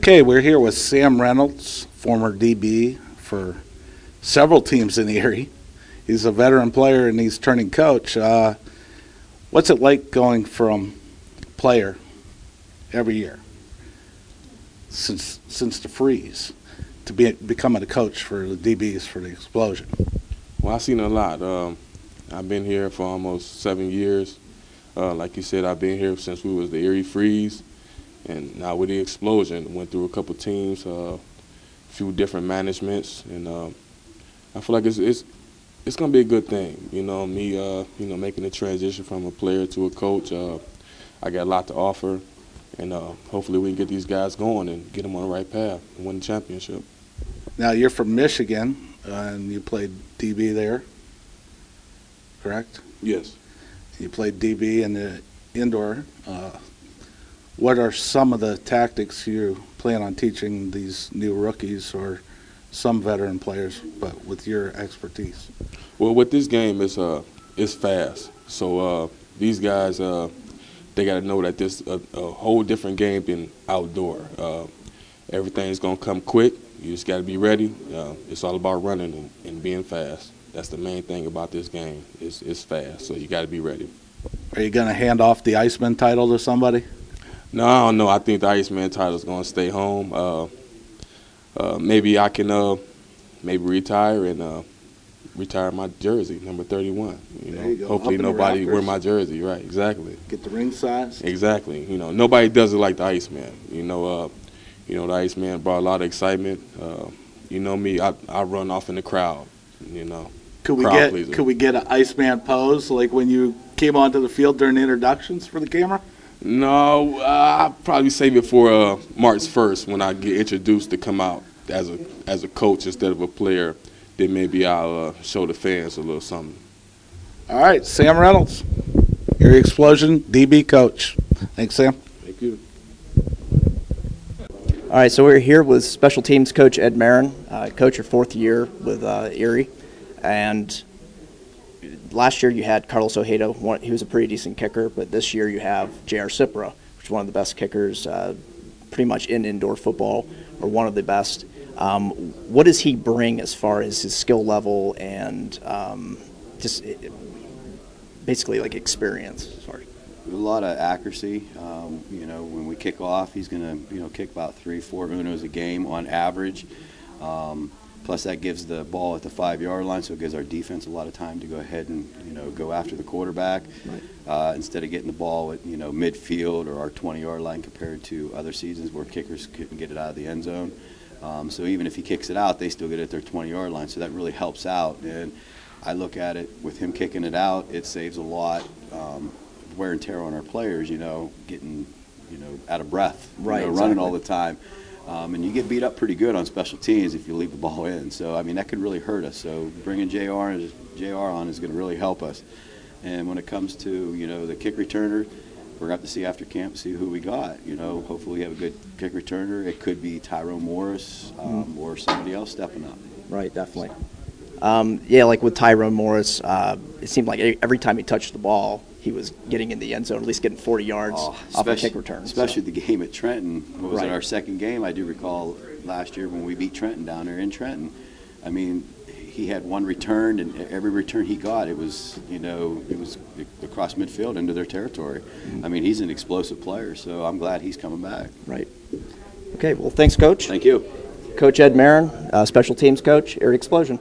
Okay, we're here with Sam Reynolds, former DB for several teams in Erie. He's a veteran player and he's turning coach. What's it like going from player every year since the freeze to becoming a coach for the DBs for the Explosion? Well, I've seen a lot. I've been here for almost 7 years. Like you said, I've been here since we was the Erie Freeze, and now with the Explosion, went through a couple teams, a few different managements, and I feel like it's gonna be a good thing. You know, me, making the transition from a player to a coach. I got a lot to offer, and hopefully we can get these guys going and get them on the right path and win the championship. Now you're from Michigan, and you played DB there, correct? Yes. You played DB in the indoor. What are some of the tactics you plan on teaching these new rookies or some veteran players, but with your expertise? Well, with this game, it's fast. So these guys, they got to know that this a whole different game than outdoor. Everything's going to come quick. You just got to be ready. It's all about running and being fast. That's the main thing about this game. It's fast, so you got to be ready. Are you going to hand off the Iceman title to somebody? No, I don't know. I think the Iceman title is going to stay home. Maybe I can maybe retire and retire my jersey, number 31. There you go. Hopefully nobody wear my jersey. Right, exactly. Get the ring size. Exactly. Nobody does it like the Iceman. The Iceman brought a lot of excitement. You know me, I run off in the crowd. Could we get an Iceman pose like when you came onto the field during the introductions for the camera? No, I'll probably save it for March 1st when I get introduced to come out as a coach instead of a player. Then maybe I'll show the fans a little something. All right, Sam Reynolds, Erie Explosion DB coach. Thanks, Sam. Thank you. All right, so we're here with special teams coach Ed Marin, coach your 4th year with Erie, and last year you had Carlos Ojeda. He was a pretty decent kicker, but this year you have J.R. Cipra, which is one of the best kickers pretty much in indoor football, or one of the best. What does he bring as far as his skill level and just basically like experience? Sorry. A lot of accuracy. When we kick off, he's going to kick about 3-4 unos a game on average. Plus that gives the ball at the 5-yard line, so it gives our defense a lot of time to go ahead and go after the quarterback, right. Instead of getting the ball at midfield or our 20-yard line compared to other seasons where kickers couldn't get it out of the end zone. So even if he kicks it out, they still get it at their 20-yard line, so that really helps out. And I look at it with him kicking it out, it saves a lot wear and tear on our players. Getting out of breath, right, running all the time. And you get beat up pretty good on special teams if you leave the ball in. So, that could really hurt us. So bringing JR on is going to really help us. And when it comes to, the kick returner, we're going to have to see after camp, see who we got. Hopefully we have a good kick returner. It could be Tyrone Morris or somebody else stepping up. Right, definitely. Like with Tyrone Morris, it seemed like every time he touched the ball, he was getting in the end zone, at least getting 40 yards off a kick return. Especially the game at Trenton. What was right. it, our second game? I do recall last year when we beat Trenton down there in Trenton. He had one return, and every return he got, it was across midfield into their territory. He's an explosive player, so I'm glad he's coming back. Right. Okay, well, thanks, Coach. Thank you. Coach Ed Marin, special teams coach, Erie Explosion.